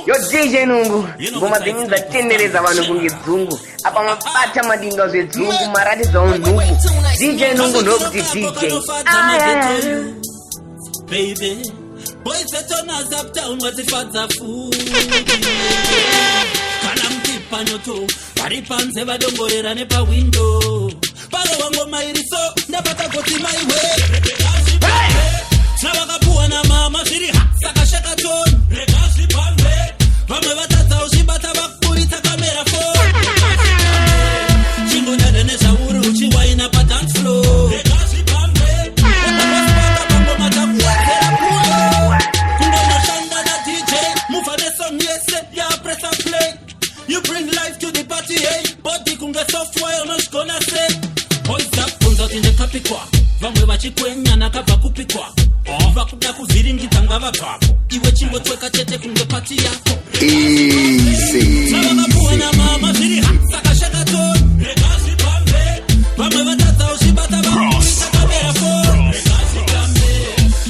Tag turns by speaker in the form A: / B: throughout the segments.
A: Yo DJ Nungu, ngoma zenyu zatendereza vanhu kungedzungu. Apa mabata madinga zvedzungu marati dzaunhungu. DJ Nungu ndokuti DJ.
B: Baby, boys that turn us up down what if father food. Kana mtipa nyoto, paripanze vadongorera nepa window. Paro wango mairiso, ndapata goti my way. Navakapuwa na mama shiri saka shaka ton. Regashi pambe, vamwe vatata ushibata vakupuritsa kamera phone. Chingo ndadenesa uri uchiwaina pa dance floor. Regashi pambe, vatapasipata pango matakuwazera pulo. Kungono shanda na DJ, move on the song yes, yeah press and play. You bring life to the party, hey. Body kunge software, no shkona say. Boys up, punza tinde kapikwa. Vamwe vachikwenya nakabva kupikwa. Vakuda kuviringidza ngava papo. Iwe chingotweka chete kunge pati yako.
C: Easy.
B: Navakapuwana mama zviri saka shaka ton. Regashi pambe. Vamwe vatadza ushibata vakuita kamera phone. Regashi pambe.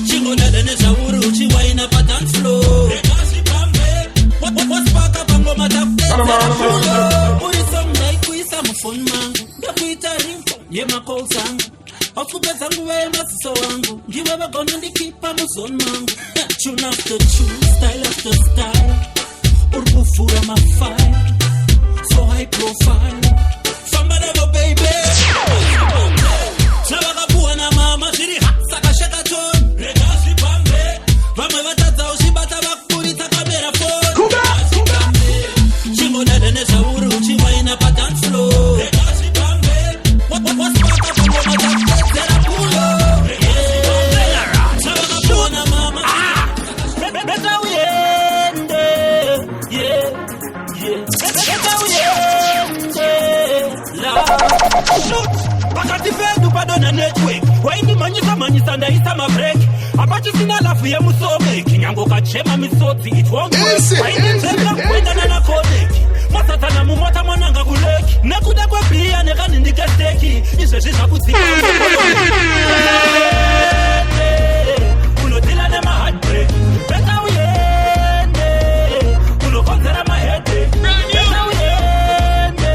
B: Chingodadenesa uri uchiwaina pa dance floor. Regashi pambe. Waspaka pangoma takudetsera fulo. Uri song ndaikuisa mufoni mangu. Ndakuita ringtone yemacall zangu. Wakupedza nguva yemaziso wangu. Ndiwe vagona ndikipa muzoni mangu. Tune after tune, style after style. Uri kuvhura mafile, so high profile. Famba navo baby. Navakapuwa na mama zviri saka shaka ton. Regashi pambe. Vamwe vatadza ushibata vakupuritsa kamera phone. Regashi pambe. Chingodadenesa uri uchiwaina pa dance floor. Regashi pambe. Waspaka pangoma takudetsera pulo. Navakapuwana mama beta uyende. Yeah. Beta uyende. La shoot. Pakati pedu padona network. Waindi manyisa ndaisa mabreak. Apachi sina lafu ye musome. Kinyango kachema misotsi it won't work. Waindi nzeka kwendana na kodeki. Masatana mumota mwananga kuleki. Nekuda kwe bia nekani ndikesteki. Ishe shisha kutsika unodila nema heartbreak. Beta uyende. Unokonzera my headache. Beta uyende.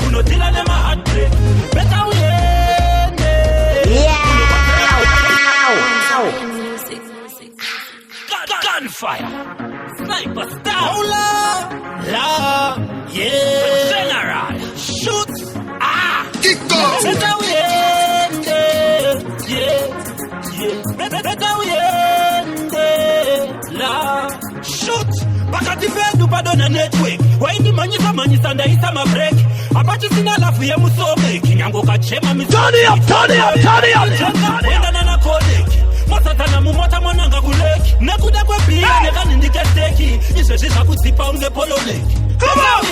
B: Unodila nema heartbreak. Beta uyende. Gunfire. Sniper star. Hola. La. Yeah. General. Shoot.
C: Kick off.
B: Beta uyende. Yeah. Beta uyende. La. Shoot. Pakati pedu padona network. Waindi manyisa ndaisa mabreak. Apachi sina lafu ye musome. Kinyango kachema misotsi. Turn it up. Wendana na kodeki. Masatana mumota mwananga kuleki. Nekuda kwe bia nekani ndikesteki. Ishe shisha kutsipa unge poloneki. Come on!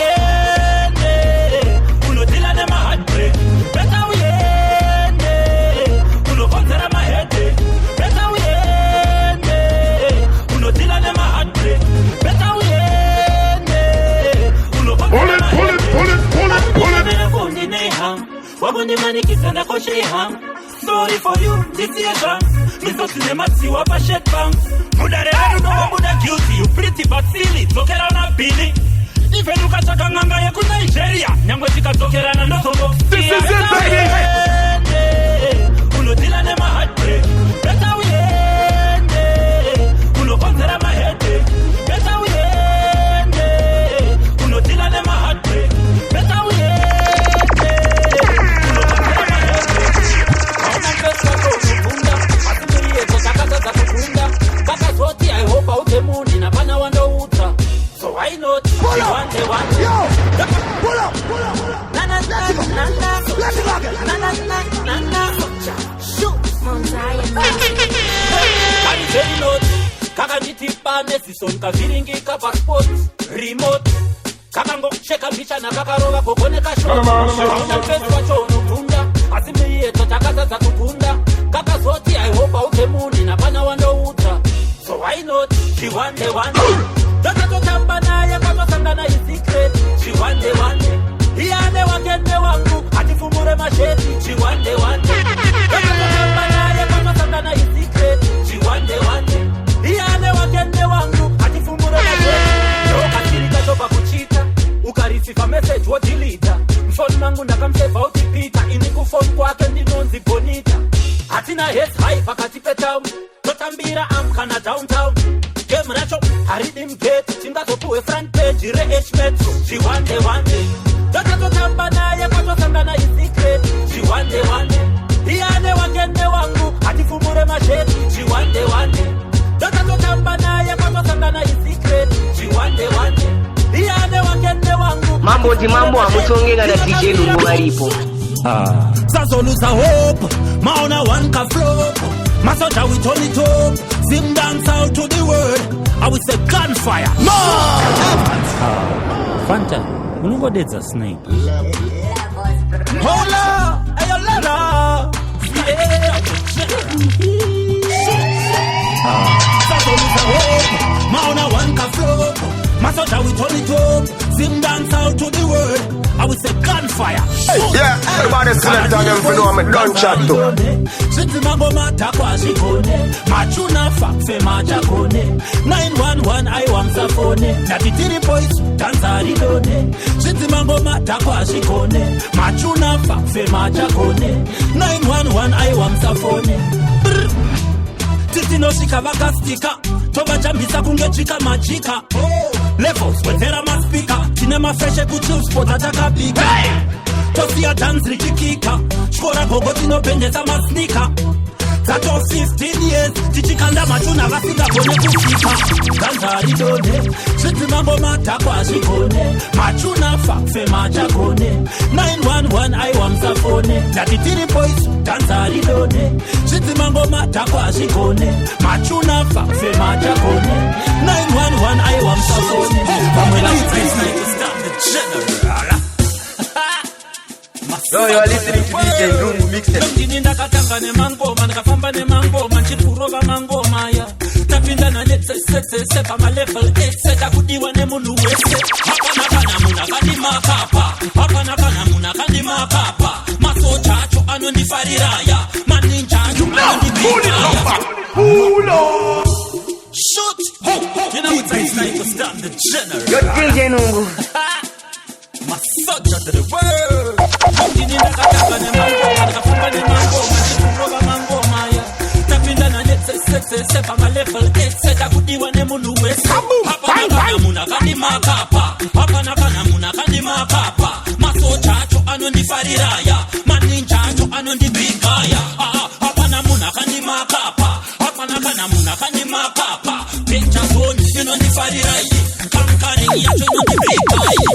B: Unodila nema heartbreak. Beta uyende. Unokonzera my headache. Beta uyende. Unodila nema heartbreak. Beta uyende. Unokonzera my headache. Pull it. Wabundi manikisa na koshi ham. Sorry for you, this is a song. Misosi nematsi wapa shed bang. Mudare I know wabuda guilty. You pretty but silly, tokera na bili. Ife nuka chaka nganga ya ku Nigeria. Nyangwe chika tokera na ndoto.
C: This is it, baby.
B: Unodila nema heartbreak. Beta uyende. Unokonzera my headache. Beta uyende. Unodila nema heartbreak. Beta uyende. I hope out the moon in a banana wonder ultra. So why not?
C: Pull up.
B: One.
C: Yo. Pull up.
B: Na.
C: Let me rock it.
B: Na. Shoot. Kari very not. Kaka nitipa nesison kaviringi passport remote. Kaka ngo cheka picha na kaka roga kokone kasho. Kauna pesa wacho unukunda. Asimiye totakaza za kukunda. Kaka zoti I hope out the moon in a banana wonder ultra. So why not? She want the one. Dota tokamba naye kama sangana is secret. She want the one. Iyane wakende wangu atifumure masheti. She want the one. Dota tokamba naye kama sangana is secret. She want the one. Iyane wakende wangu atifumure masheti. ndingodilita mfoni mangu ndakamseva uti Peter ini kufoni kwake ndinonzi Bonita hatina head high pakati petown totambira amkana downtown game racho haridi mgate tingazopuwe front page re-H metro chiwande wande takatotamba naye kwatosangana isecret chiwande wande iyane wangene wangu hatifumure masheti chiwande wande takatotamba naye kwatosangana isecret chiwande wande iyane wangene wangu
A: mambo ti mambo amusongeka na DJ Nungu maripo
B: sazoluza hope maona one ka flop masoja with only top sing dance out to the world I will say gunfire Fanta unongodedza snake hola ayo lala sazoluza hope maona one ka flop masoja with only top sing dance out to the world I will say gunfire.
C: Yeah, everybody select on them for know I'm a gunshot too.
B: Since Magoma Takwashi Kone, Machuna Fakse Majakone, 911 I want Safone, Natitiri boys, Tanzari Done. Since Magoma Takwashi Kone, Machuna Fakse Majakone, 911 I want Safone. Titi no shikavaka stika, toba jambisa kungechika majika. Levels, wetera maspika, tinema freshe kuchill spot ataka bika. Tosi ya dance richikika, shkora gogoti no pendeza masnika. Zato 15 years, tichikanda machuna vasika kone kufika. Tanzari done, shiti mambo matakwa shikone. Machuna fakse majakone, 911 I wamsa phone. Natitiri boys, Tanzari done, shiti mambo matakwa shikone. Machuna fakse majakone, 911 I wamsa phone. Pamela it's like to stop the general.
A: Yo, you are listening to DJ Nungu mixtape.
B: Ndinda katanga ne mangoma nikafamba ne mangoma nchikuroba mangoma ya tapinda na net se pa level 8 seta kudiwa ne mundu wese hapa na kana muna kandi makapa hapa na kana muna kandi makapa maso chacho anonifariraya maninja anonibika shoot you know it's like to stop the general
A: Yo DJ Nungu
B: masoja to the world ndinda katanga ne mangoma nikafamba ne mangoma nchikuroba mangoma ya tapinda na net se pa level 8 seta kudiwa ne mundu wese hapa na kana muna kandi makapa hapa na kana muna kandi makapa maso chacho anonifariraya maninja chacho anonibikaya hapa na muna kandi makapa hapa na kana muna kandi makapa pincha zone inonifariraya kankani yacho inonibikaya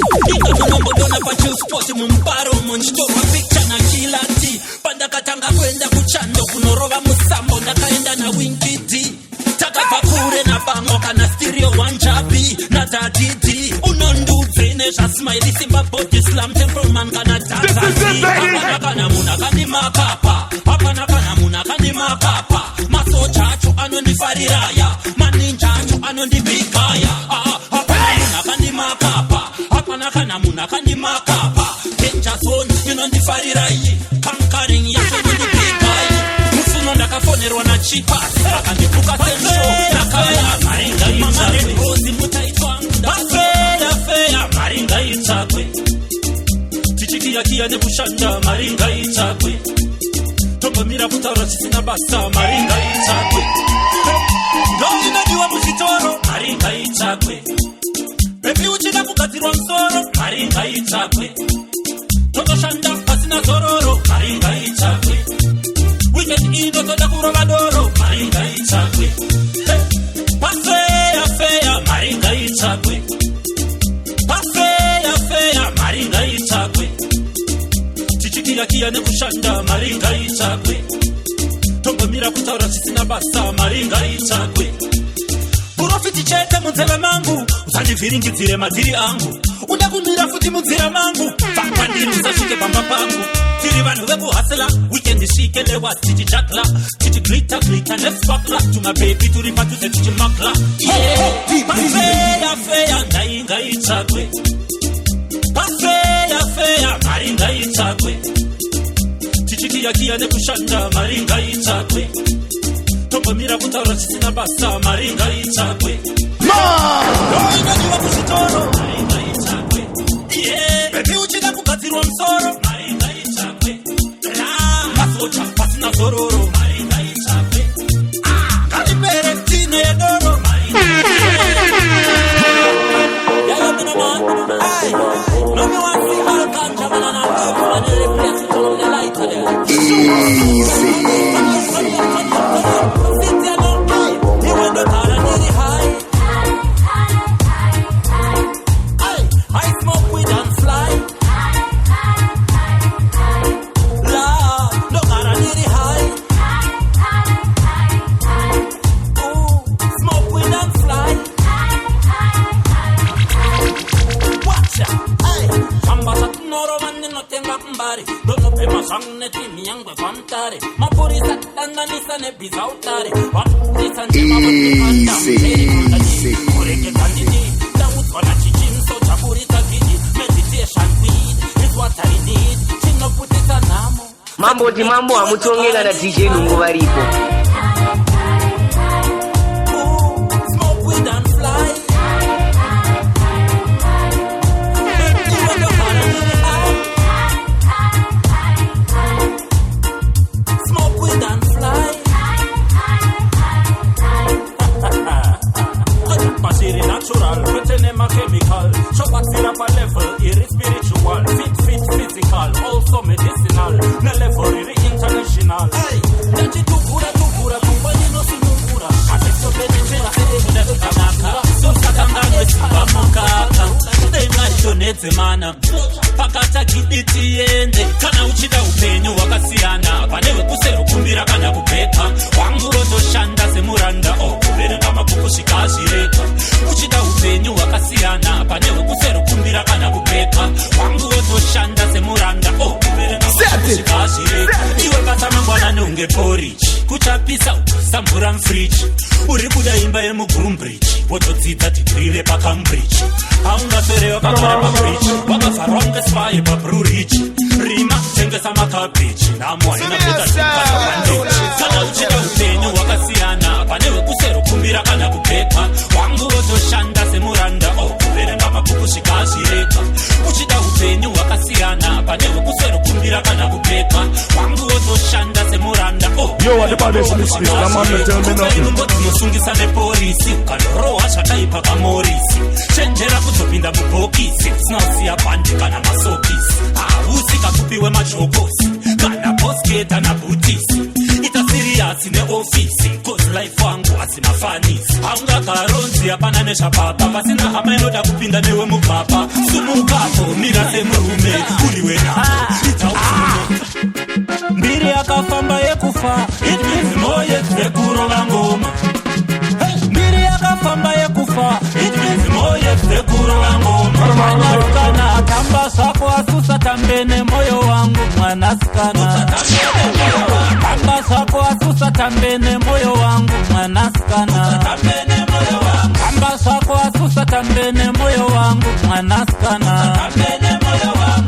B: ndona pa chill spot mumparo monstoma picture na kilati panda katanga kwenda kuchando kunoroga musambo ndakaenda na winkidi takapakure na bango kana stereo wanjabi na dadidi unondudze nezva smile simba body slam temperman kana tazati hapana kana muna kandi makapa hapana kana muna kandi makapa maso chacho anonifariraya maninja chacho anondibikaya hapana muna kandi makapa hapana kana muna kandi makapa danger zone inondifarirai conquering yacho inondibikaya musuno ndakafonerwa na chipa akandipuka sensho nakaya maringa itakwe rozi mutaitwanga fea maringa itakwe tichikiyakiya nekushanda maringa itakwe tongomira kutaura chisina basa maringa itakwe ndoinodiwa muzvitoro maringa itakwe bebi uchida kugadzirwa musoro maringa itakwe totoshanda pasina zororo maringa itakwe weekend inotoda kurova doro maringa itakwe pasea maringa itakwe pasea maringa itakwe tichikiyakiya nekushanda maringa itakwe tongomira kutaura chisina basa maringa itakwe profiti chete munzeve mangu usandivhiringidzire madziri angu uda kunwira futi munzira mangu pakandiri usasvike pamba pangu tiri vanhu vekuhasela weekend svike lewa tichijakla tichiglita neswakla tumabebi turi padhuze tichimakla pasea ndainga itakwe pasea maringa itakwe tichikiyakiya nekushanda maringa itakwe tongomira kutaura chisina basa maringa itakwe ndoinodiwa kuzvitoro maringa itakwe bebi zororo Marita itape Kalibere tine doro Yeah, you know man Hey, no me want to see all ganja man and love and they replace it on the light of them Easy Sit there no high You want the car and the high I smoke weed and fly Lord, no car and the high Smoke weed and fly Watch out, hey Kamba sa tunoro mani no tenga kumbari Dono pe masangne timi yangwe fantare Mapuri sa tanda nisa ne bizautare Wapuri sa njema watu kanda Easy Kureke kandidi Dawut wana chichim so chapuri takidi Meditation weed is what I need Chino putita namo
A: Mambo ti mambo amutongeka na DJ Nungu varipo
B: Smoke weed and fly Smoke weed and fly Masiri natural, retenema chemical Show what syrup a level, iri spiritual Fit physical, also medicinal Na level iri international Hey, nati tukura, kumbani no sinukura Asekso benechera, serebu kanaka So sakangangwe sipa mukaka Denga shonete mana Pakata kiditi yende Kana uchida upenyu wakasiyana Panewe kusero kumbira kana kupeka Wangu roto shanda semuranda Kubere kama kukushika shireka Uchida upenyu wakasiyana Panewe kusero kumbira kana kupeka Wangu roto shanda semuranda Kubere kama kukushika shireka Iwe kata mangwana nunge porridge Kuchapisa sambura mfridge Uribuda imba yemu Groombridge Wotodzidza degree repa Cambridge Haungasorewa kakara pa bridge Wakafarwa spy pa Blue Ridge Rima tengesa makabeji Namwa ina peta sipasa bandeji Kana uchida upenyu wakasiyana Panewe kusero kumbira kana kupeka Wangu woto shanda semuranda Kubere ngama kukushika shireka Uchida upenyu wakasiyana Panewe kusero kumbira kana kupeka Wangu woto shanda semuranda
C: Yo, what the baddest in the street? Come on, tell me nothing.
B: Kukaimbo tunosungisa neporisi Ukandoroha shakaipa kamorisi Chenjera kutopinda mubokisi Snausia bandi kana masokisi Usika kupiwe machokosi Kana posketa na butisi Ita serious ne ofisi Cause life wangu asimafanisi Haunga karonzi apana nesha papa Pasina hama inoda kupinda newe mukapa Sumu kapo mira semrume Uliwe nako ita usumu Mbiri akafamba yekufa It means moye tekuronga ngoma Mbiri akafamba yekufa It means moye tekuronga ngoma Mwanaskana Kamba sako asusa tambene moyo wangu Mwanaskana Kamba sako asusa tambene moyo wangu Mwanaskana Kamba sako asusa tambene moyo wangu Mwanaskana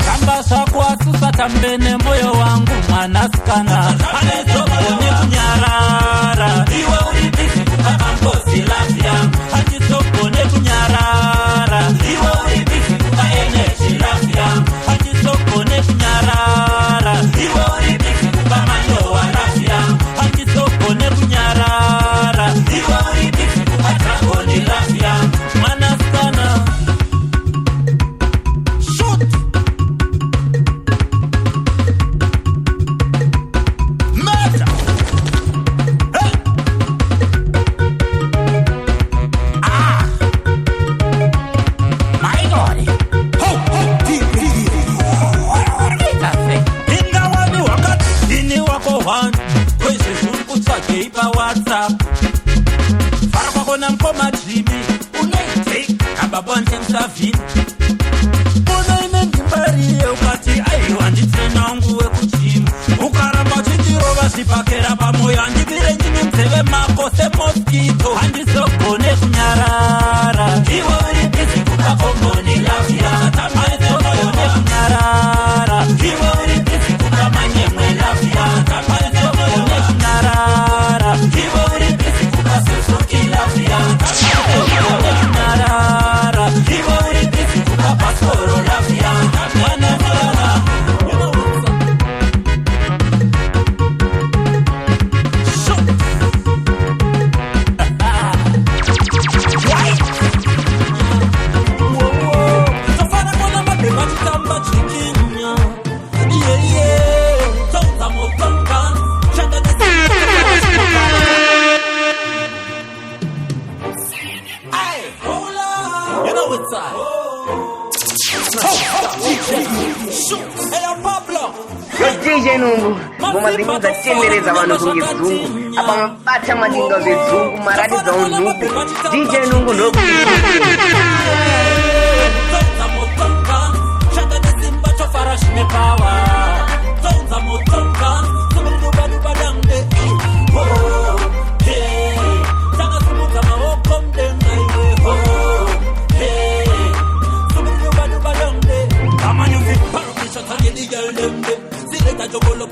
B: Kamba sako asusa tambene moyo wangu Mwanaskana Anezokone kunyarara Iwe ulipisi kukakamposi lafya Anezokone kunyarara Iwe ulipisi kukaeneshi lafya Anezokone kunyarara Iwe ulipisi kukamanyowa lafya Anezokone kunyarara Iwe ulipisi kukatrangoni lafya Mwanaskana Shoot! Murder! Hey! My God! Ingawani wakati ini wako one Kwezi shunku chake ipa WhatsApp Farwa kona mkoma Jimmy Unaitake Ababonte msafini Unaime ngimbariye ukati ayo anditena nguwe kuchimu Ukaramba chichiroba sipakera pamoya Andibire njini mteve makose mosquito Andisokone kunyarara Iwe ulipisi kukakomboni lafya Andisokone kunyarara Iwe ulipisi kukamanyemwe lafya Andisokone kunyarara Iwe ulipisi kukasusuki lafya Andisokone kunyarara Iwe ulipisi kukapasoro lafya Mwana mwana You know what's up it's time. Hey, Pablo.
A: Yo DJ Nungu, mumadingo tendereza vanhu kungizungu apa mabata madingo zvezungu marati dzaunhuku DJ Nungu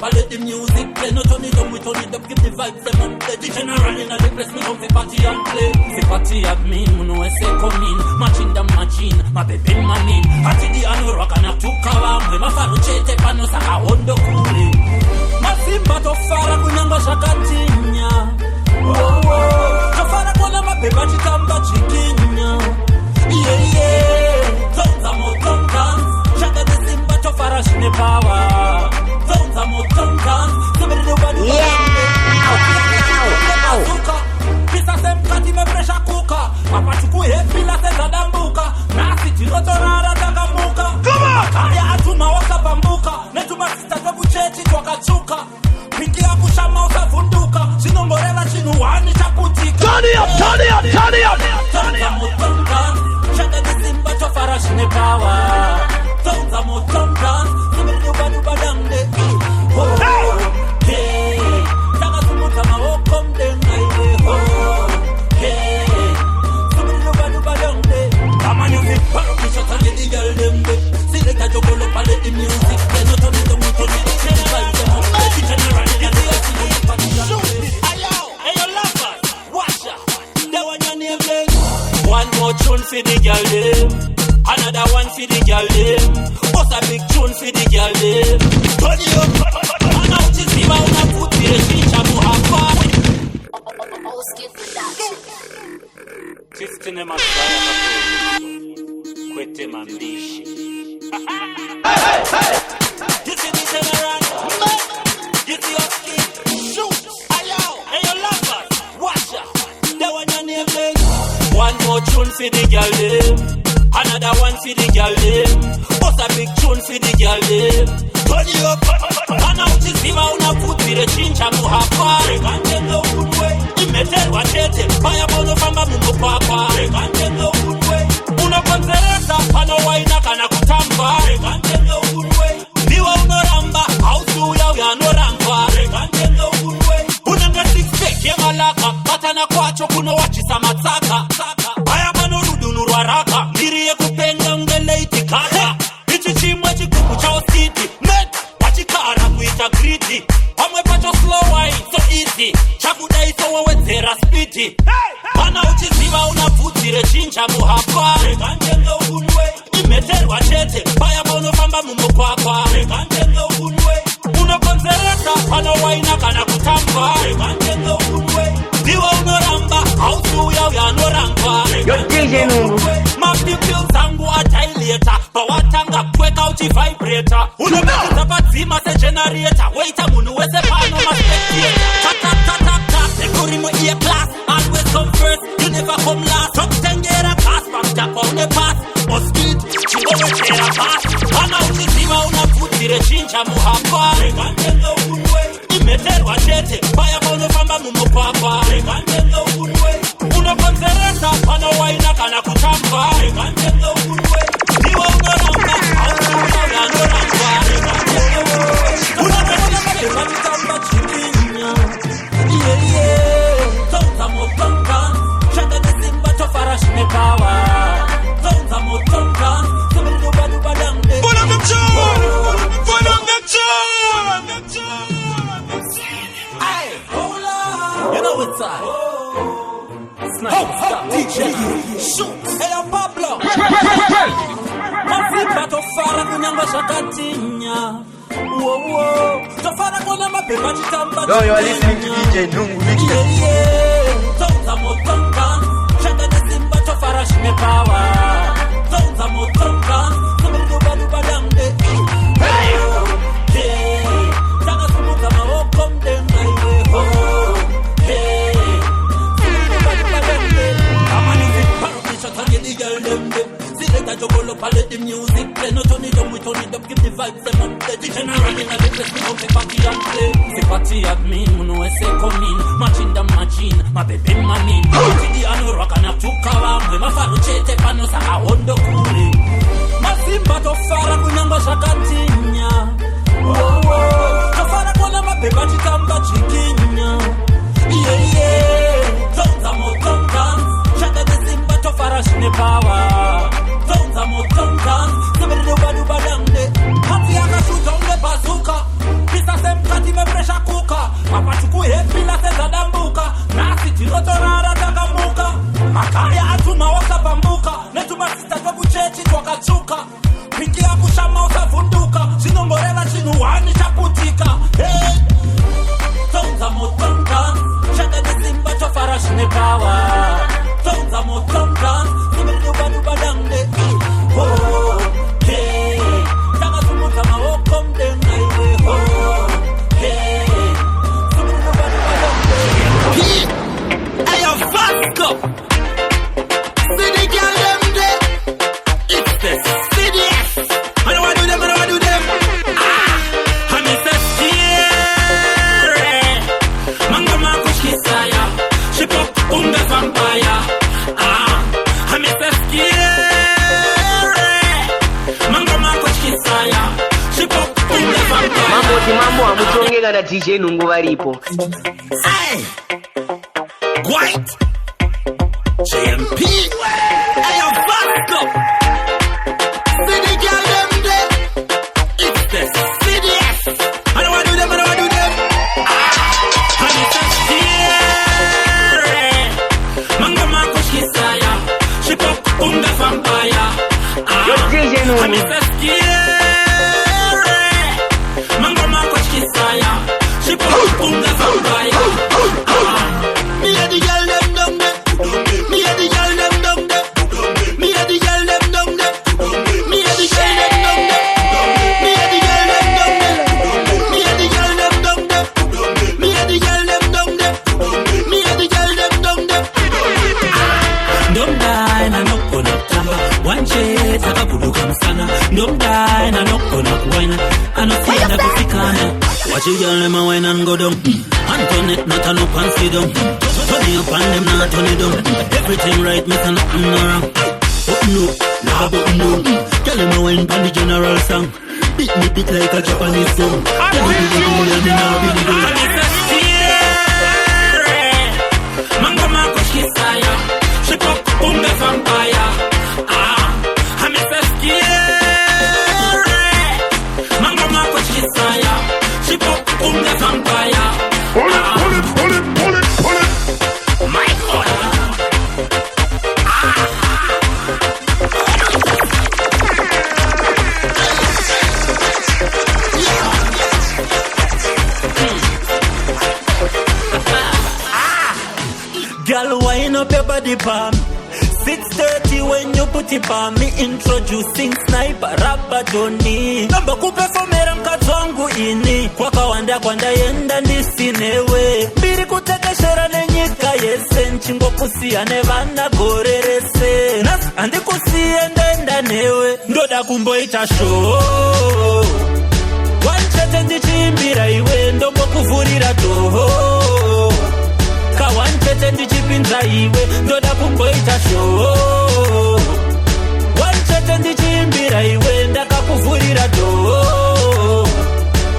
B: Let the music play, not turn it up, we turn it up, give the vibes them up. The general in the place, me come to party and play. The party at me, no say come in, matching the machine, my baby man in. Party the anu rock and a tukawa, me ma faru chete pano saka hondo kule. Masimba to fara kunyamba shakatinya. To fara kona ma beba chitamba chikinya. Yeah yeah, tonza mo tonza, shaka the simba to fara shine power. Another one for the girl them. What's a big tune for the girl them? Turn it up. And out to see my own foot for the teacher to have fun. Sistine masaya hapo. Kwete mambishi. You see the general? You see your skin? Shoot. Ayo. Hey, your lovers. Watch out. That one your name big. One more tune for the girl them. Another one for the girl them. What's a big tune for the girl them? Turn it up. And out to see my own foot for the chincha to have fun. Rekante good way. Imetel wachete. Fire bono famba mungo papa. Rekante good way. Uno konzereza. Pano waina kana kutamba. Rekante good way. Niwa uno ramba. Ausu ya no ramba. Rekante good way. Unanga six pack ye malaka. Batana kwacho kuno wachisa mataka. Aya mano rudunu rwaraka. Miriye kupenda ngele itikata. Ichi chimwe chikuku chao city. Net. Pachikara kuita greedy. Amwe pacho slow wine so easy. Chakudai so wawezera speedy. Pana uchiziva unavutire chincha muhapa. Rekante unwe. Imetelwa chete. Baya bono famba mumokwakwa. Rekante unwe. Unokonzeresa. Pana waina kana kutamba. Rekante unwe. Diwa unoramba. Ausu ya no ramba.
A: Yo DJ Nungu.
B: Mapipil zangu ataileta. Bawatanga kweka uchi vibrator. Unobekita pazima se generator. Waita munu weze pano ma spectator. Tata. Nekuri mo ear class. Always come first. You never come last. Top 10 gera pass. Bamjapa une pass. Mosquit. Chingo wechera pass. Pana uchizima unavutire chincha muhapa. Rekante unwe. Imetelwa chete. Baya bono famba mumokwakwa. Rekante unwe. Unokonzeresa. Pana waina kana kutamba. Rekante unwe. Niwa unoramba. Ausu ya no ramba. Rekante unwe. Unokonzeresa. Kutamba chikinya. Yeah. Tonza motonga. Shaka the simba to farash me power. Tonza motonga. Somebody duba damde.
D: Put on the tune. Put on the tune.
B: Hey, hold on. You know what's up. Stop. DJ. Shoot. Hey, Pablo. Masimba to fara kunyamba shakatinya. Whoa. To fara kona mapepa chitamba.
A: Yo, you are listening to DJ Nungu.
B: Yeah. Tonza motonga. Shaka the simba to fara shime power. Tonza motonga. Somebody duba damde. Hey. Tanga sumuka mawoko mdenga iwe ho. Hey. Somebody duba damde. Amani viparu kisha tange ni girl demde. vibes them up. The degenerate in the place, me out the party and play. The party at me, no say come in. Matching the machine, my baby money. Party the anu rock and a tukawa. Me ma faru chete pano sa a hondo kuri. Masimba to fara kunyamba shakatinya. To fara kona ma beba chitamba chikinya. Yeah. Tonza mo tonzans. Shaka the simba to fara shine power. Tonza mo tonzans. Somebody do badu badamde. Hati yaka shoot on the bazooka. Pisa sem kati me pressure cooker. Papa chuku hepi la seza dambuka. Nasi tiroto rara takambuka. Makaya atuma waka bambuka. Netuma sista kwa kuchechi kwa kachuka. Piki ya kushama usavunduka. Sinongorela chinuwani chaputika. Hey. Tonza mo tonzans. Shaka the simba to fara shine power. Tonza mo tonzans. Somebody do badu badamde. Oh, hey. Tanga sumuta ma okom den highway. Oh, hey. Somebody do badu badamde.
E: Hey, yo, fuck up. See the girl them there. It's the CDF. I don't wanna do them, I don't wanna do them.
B: I'm Mr. Scary. Manga makushi saya. She pop unga vampire. I'm Mr. Scary. Manga makushi saya. She pop unga vampire.
A: Mambo amuchongeka na DJ Nungu varipo.
E: Hey, white. JMP. Hey, yo, fuck up. See the girl them there. It's the CDF. I don't wanna do them, I don't wanna do them.
B: I'm Mr. Scary. Manga makushi saya. She pop unga vampire.
A: Yo DJ
B: I'm
A: Nungu.
B: Mr. Scary. Manga makushi saya. She pop unga vampire.
E: Me and the girl them down there. Me and the girl them down there. Me and the girl them down there. Me and the girl them down there. Me and the girl them down there. Me and the girl them down there. Me and the girl them down there. Me and the girl them down there.
B: Don't die na no kona tamba. One chase akabuduka msana. Don't die na no kona kuwaina. Anosienda kufikana. Watch you girl them a wine and go down. Antoinette not a no fancy down. Turn up on them not turn it down. Everything right, me say nothing wrong. But no, never but no. Tell them a wine pan the general song. Beat me beat like a Japanese song. Tell me the cool and me now be the good. Manga makushi saya. She pop unga vampire. I'm Mr. Scary. Manga makushi saya. She pop unga vampire.
C: Pull it, pull it, pull it, pull it, pull it.
B: My God. Girl, wind up your body palm. 6:30 when you put it on me. Introducing Sniper Rapper Johnny. Namba kuperformera mkazwangu ini. Kwa kawanda kwanda yenda ndisinewe. Mbiri kutekeshera nenyika yese. Nchingo kusiane vana gorerese. Nas andi kusiende newe. Ndoda kumboita show. Wanchete ndichimbira iwe. Ndombo kuvurira toho. Kawanchete ndichipinza iwe. Ndoda kumboita show. Wanchete ndichimbira iwe. Ndakakuvurira toho.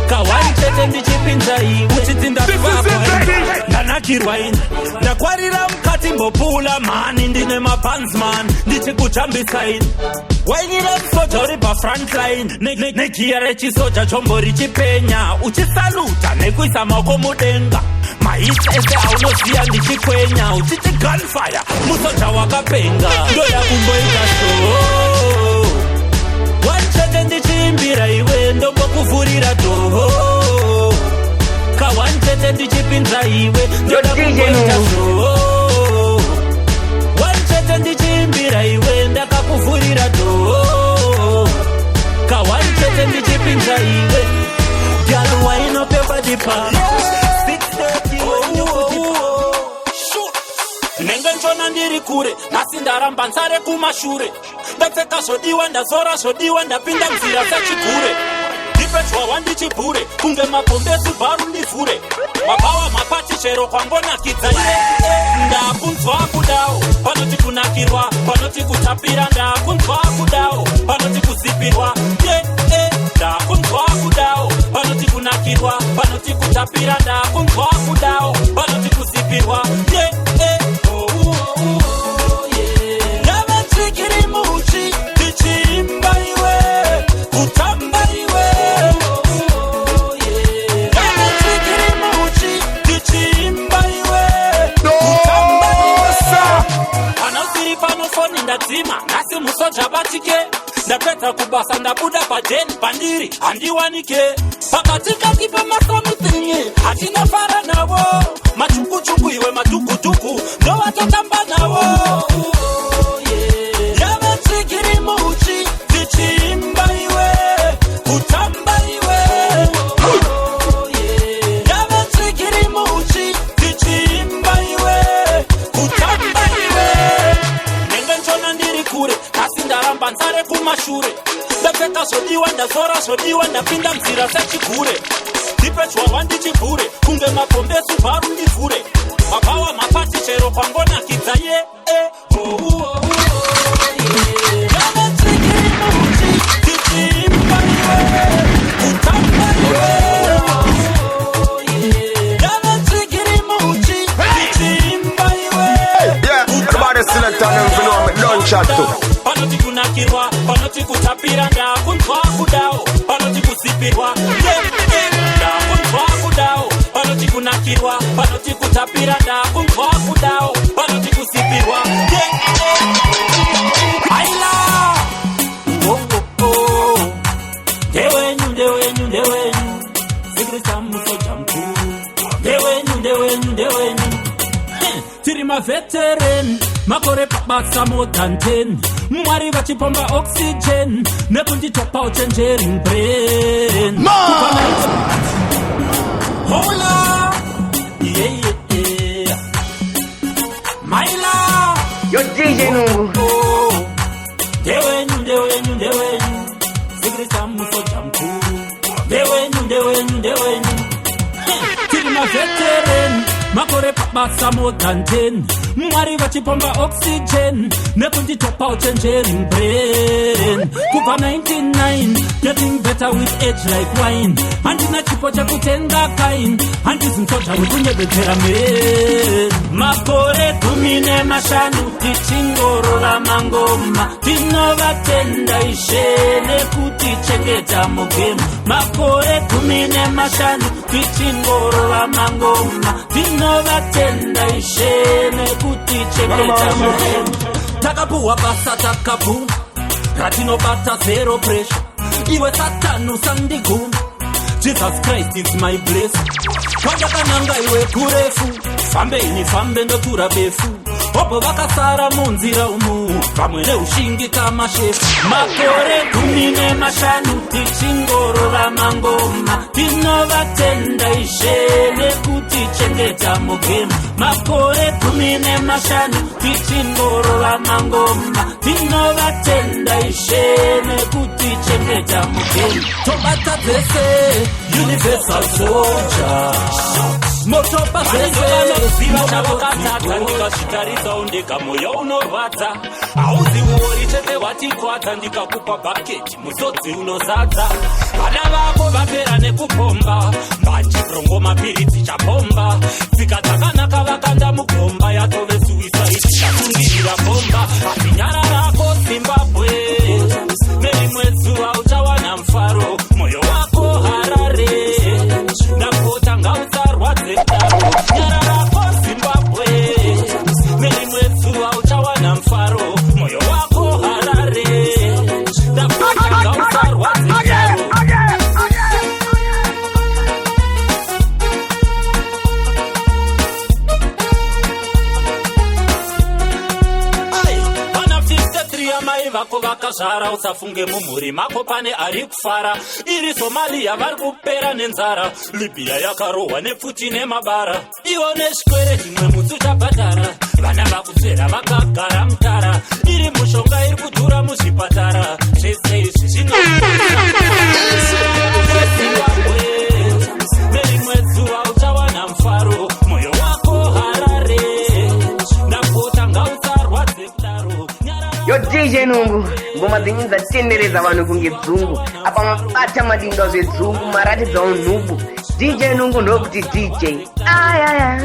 B: Kawanchete ndichipinza iwe. Uchitsinda papa ndanakirwa ini. Ndakwarira mkati mbopula mani. Ndine mapants man. Ndichikuchambisa ini. Wainira msoja uri pa frontline. Nekiere chisoja chombo richipenya. Uchisaluta nekuisa maoko mudenga. Mahits ese aunosia ndichikwenya. Uchiti gunfire musoja wakapenga. Ndoda kumboita show. Wanchete ndichimbira iwe. Ndombo kuvurira toho. Kawanchete ndichipinza iwe. Ndoda kumboita show. Wanchete ndichimbira iwe. Ndakakuvurira toho. Kawanchete ndichipinza iwe. Girl, wind up your body palm. 6:30 when you put it on. Shoot. Nenge nchona ndiri kure. Nasi ndaramba nsare kumashure. Ndapfeka shodiwa ndazora shodiwa. Ndapinda mzira sechikure. ndipechwa wandichibhure kunge mapombezi bharu ndivhure mabawa mapati chero kwangonakidza ndakunzwa kudawo panoti kunakirwa panoti kutapira ndakunzwa kudawo panoti kuzipirwa ndakunzwa kudawo panoti kunakirwa panoti kutapira ndakunzwa kudawo panoti kuzipirwa yavatsikiri muchi tichimba iwe kutamba iwe yavatsikiri muchi tichimba iwe kutamba iwe panosiri panofoni ndadzima nhasi musoja batike ndapedza kubasa ndabuda pajeni pandiri handiwanike pakatika kipa masomithingi hatinofara navo machukuchuku iwe matukutuku ndovatotamba navo yavatsikiri muchi tichimba iwe kutamba iwe yavatsikiri muchi tichimba iwe kutamba iwe nenge nchona ndiri kure asi ndaramba nzare kumashure ndapfeka zvodiwa ndazora zvodiwa ndapinda mzira sechigure ndipechwa wandichibhure kunge mapombezi bharu ndivhure mabawa mapati chero kwangonakidza yavatsikiri muchi tichimba iwe kutamba iwe yavatsikiri muchi tichimba iwe
C: Everybody select on them, you know me done chat too.
B: panoti kunakirwa panoti kutapira ndakunzwa kudawo panoti kuzipirwa ndakunzwa kudawo panoti kunakirwa panoti kutapira ndakunzwa kudawo panoti kuzipirwa aila ndewenyu ndewenyu ndewenyu sikrisa musoja mkuru ndewenyu ndewenyu ndewenyu tiri maveteran makore pabasa more than 10 mwari vachipomba oxygen nekunditopa uchenjering brain hola maila
A: Yo DJ Nungu
B: ndewenyu ndewenyu ndewenyu sikrisa musoja mkuru ndewenyu ndewenyu ndewenyu tiri maveteran makore pabasa more than 10 mwari vachipomba oxygen nekunditopa uchenjering brain kubva 99 getting better with age like wine handina chipo chekutenga kain handizi msoja wekunyebedzera men makore 15 tichingorora mangoma tinovatenda ishe nekutichengeta mugemu makore 15 tichingorora mangoma tinovatenda ishe nekutichengeta mugemu takapuwa basa takapu ratinobata zero pressure iwe satani usandiguma Jesus Christ is my blessing wandakananga iwe kurefu fambeini fambe ndotura befu opo vakasara munzira umu vamwe neushingi kamashefu makore 15 tichingorora mangoma tinovatenda ishe nekutichengeta mugemu makore 15 tichingorora mangoma tinovatenda ishe nekutichengeta mugemu tobata dzese universal soldier motopa dzese chavokatata ndikazvitaridza undega mwoyo unorwadza hauziwori chete watikwadza ndikakupa bhaketi musodzi unozadza vana vako vapera nekupomba mbanjibrongo mapiritsi chapomba tsika dzakanaka vakanda mugomba yatove suisaidi chakungirira bomba asi nyara rako zimbabwe nerimwe zuva uchawana mfaro mwoyo wako harare ndapota ngausarwadze daro nyara rako zimbabwe nerimwe zuva uchawana mfaro mwoyo wako harare ndapota ngausarwadze daro mai vako vakazvara usafunge mumhuri mako pane ari kufara iri Somalia vari kupera nenzara Libya yakarohwa nepfuti nemabara iwo nezvikwere zvimwe mutsi uchabhadhara vana vakuswera vakagara mutara iri mushonga iri kudhura muzvipatara zvese izvi zvino
A: Yo DJ Nungu ngoma dzenyu dzatenderedza vanhu kunge dzungu apa mabata madinga zvedzungu maratidza unhubu DJ Nungu ndokuti DJ ayaya